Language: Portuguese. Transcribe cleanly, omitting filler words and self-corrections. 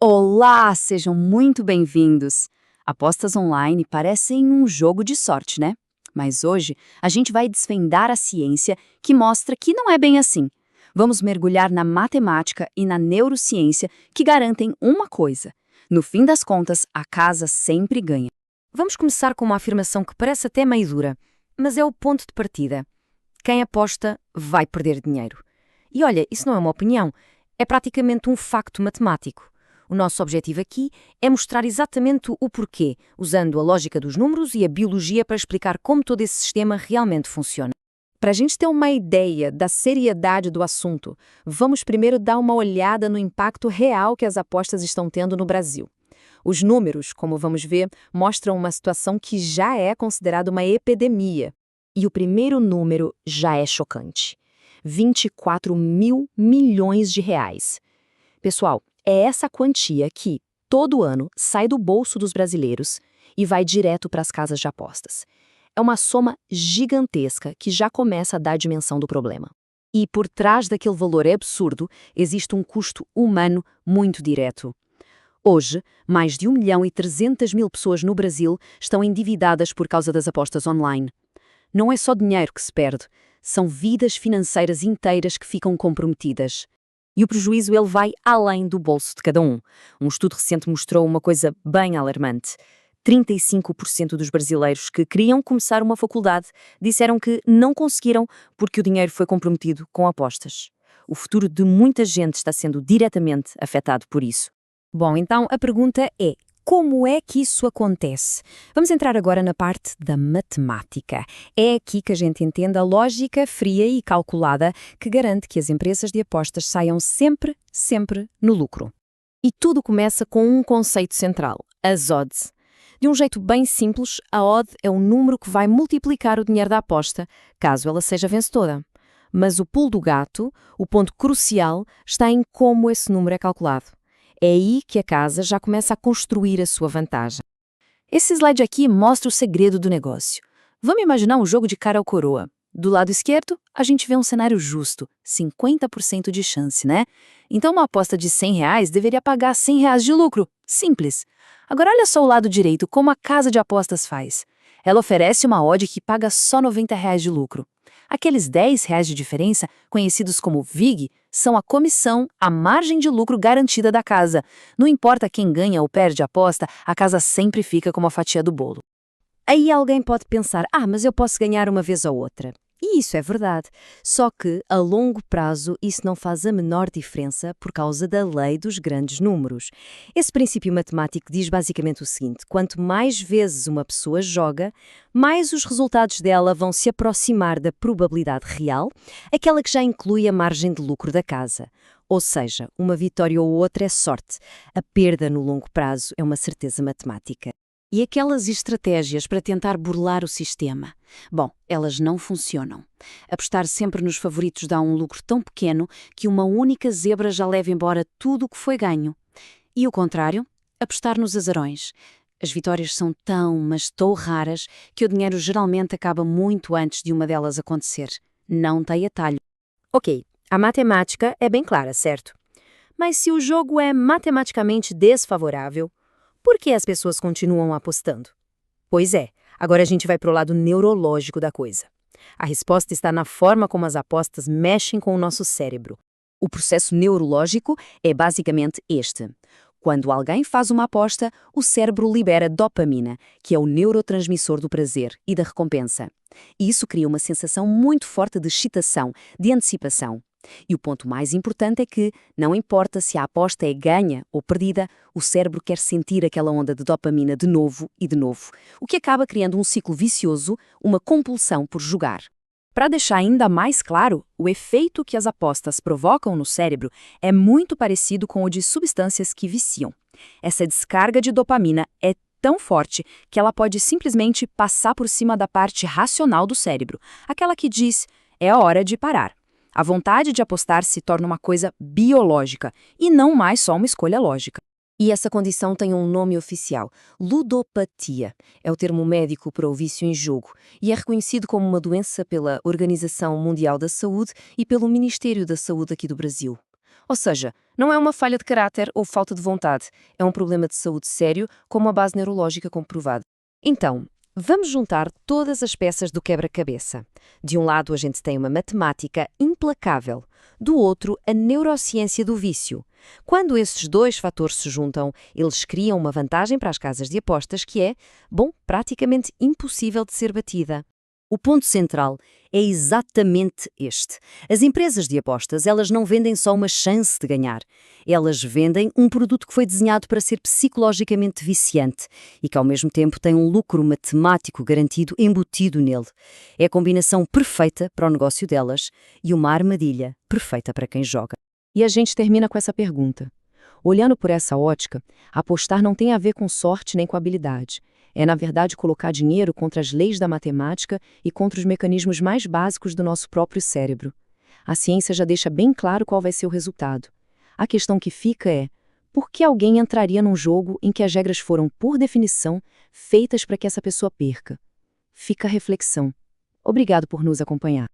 Olá, sejam muito bem-vindos! Apostas online parecem um jogo de sorte, né? Mas hoje a gente vai desvendar a ciência que mostra que não é bem assim. Vamos mergulhar na matemática e na neurociência que garantem uma coisa: no fim das contas, a casa sempre ganha. Vamos começar com uma afirmação que parece até meio dura, mas é o ponto de partida. Quem aposta vai perder dinheiro. E olha, isso não é uma opinião, é praticamente um facto matemático. O nosso objetivo aqui é mostrar exatamente o porquê, usando a lógica dos números e a biologia para explicar como todo esse sistema realmente funciona. Para a gente ter uma ideia da seriedade do assunto, vamos primeiro dar uma olhada no impacto real que as apostas estão tendo no Brasil. Os números, como vamos ver, mostram uma situação que já é considerada uma epidemia. E o primeiro número já é chocante: 24 mil milhões de reais. Pessoal, é essa quantia que, todo ano, sai do bolso dos brasileiros e vai direto para as casas de apostas. É uma soma gigantesca que já começa a dar dimensão do problema. E por trás daquele valor absurdo, existe um custo humano muito direto. Hoje, mais de 1.300.000 pessoas no Brasil estão endividadas por causa das apostas online. Não é só dinheiro que se perde, são vidas financeiras inteiras que ficam comprometidas. E o prejuízo ele vai além do bolso de cada um. Um estudo recente mostrou uma coisa bem alarmante. 35% dos brasileiros que queriam começar uma faculdade disseram que não conseguiram porque o dinheiro foi comprometido com apostas. O futuro de muita gente está sendo diretamente afetado por isso. Bom, então a pergunta é: como é que isso acontece? Vamos entrar agora na parte da matemática. É aqui que a gente entende a lógica fria e calculada que garante que as empresas de apostas saiam sempre no lucro. E tudo começa com um conceito central: as odds. De um jeito bem simples, a odd é o número que vai multiplicar o dinheiro da aposta, caso ela seja vencedora. Mas o pulo do gato, o ponto crucial, está em como esse número é calculado. É aí que a casa já começa a construir a sua vantagem. Esse slide aqui mostra o segredo do negócio. Vamos imaginar um jogo de cara ou coroa. Do lado esquerdo, a gente vê um cenário justo, 50% de chance, né? Então uma aposta de R$ 100 deveria pagar R$ 100 de lucro. Simples. Agora olha só o lado direito, como a casa de apostas faz. Ela oferece uma odd que paga só R$ 90 de lucro. Aqueles R$ 10 de diferença, conhecidos como VIG, são a comissão, a margem de lucro garantida da casa. Não importa quem ganha ou perde a aposta, a casa sempre fica com uma fatia do bolo. Aí alguém pode pensar: mas eu posso ganhar uma vez ou outra. E isso é verdade. Só que, a longo prazo, isso não faz a menor diferença por causa da lei dos grandes números. Esse princípio matemático diz basicamente o seguinte: quanto mais vezes uma pessoa joga, mais os resultados dela vão se aproximar da probabilidade real, aquela que já inclui a margem de lucro da casa. Ou seja, uma vitória ou outra é sorte. A perda no longo prazo é uma certeza matemática. E aquelas estratégias para tentar burlar o sistema? Bom, elas não funcionam. Apostar sempre nos favoritos dá um lucro tão pequeno que uma única zebra já leva embora tudo o que foi ganho. E o contrário? Apostar nos azarões. As vitórias são mas tão raras que o dinheiro geralmente acaba muito antes de uma delas acontecer. Não tem atalho. Ok, a matemática é bem clara, certo? Mas se o jogo é matematicamente desfavorável, por que as pessoas continuam apostando? Pois é, agora a gente vai para o lado neurológico da coisa. A resposta está na forma como as apostas mexem com o nosso cérebro. O processo neurológico é basicamente este. Quando alguém faz uma aposta, o cérebro libera dopamina, que é o neurotransmissor do prazer e da recompensa. E isso cria uma sensação muito forte de excitação, de antecipação. E o ponto mais importante é que, não importa se a aposta é ganha ou perdida, o cérebro quer sentir aquela onda de dopamina de novo e de novo, o que acaba criando um ciclo vicioso, uma compulsão por jogar. Para deixar ainda mais claro, o efeito que as apostas provocam no cérebro é muito parecido com o de substâncias que viciam. Essa descarga de dopamina é tão forte que ela pode simplesmente passar por cima da parte racional do cérebro, aquela que diz: é a hora de parar. A vontade de apostar se torna uma coisa biológica e não mais só uma escolha lógica. E essa condição tem um nome oficial: ludopatia. É o termo médico para o vício em jogo e é reconhecido como uma doença pela Organização Mundial da Saúde e pelo Ministério da Saúde aqui do Brasil. Ou seja, não é uma falha de caráter ou falta de vontade, é um problema de saúde sério com uma base neurológica comprovada. Então, vamos juntar todas as peças do quebra-cabeça. De um lado, a gente tem uma matemática implacável, do outro, a neurociência do vício. Quando esses dois fatores se juntam, eles criam uma vantagem para as casas de apostas que é, bom, praticamente impossível de ser batida. O ponto central é exatamente este. As empresas de apostas, elas não vendem só uma chance de ganhar. Elas vendem um produto que foi desenhado para ser psicologicamente viciante e que ao mesmo tempo tem um lucro matemático garantido embutido nele. É a combinação perfeita para o negócio delas e uma armadilha perfeita para quem joga. E a gente termina com essa pergunta. Olhando por essa ótica, apostar não tem a ver com sorte nem com habilidade. É, na verdade, colocar dinheiro contra as leis da matemática e contra os mecanismos mais básicos do nosso próprio cérebro. A ciência já deixa bem claro qual vai ser o resultado. A questão que fica é, por que alguém entraria num jogo em que as regras foram, por definição, feitas para que essa pessoa perca? Fica a reflexão. Obrigado por nos acompanhar.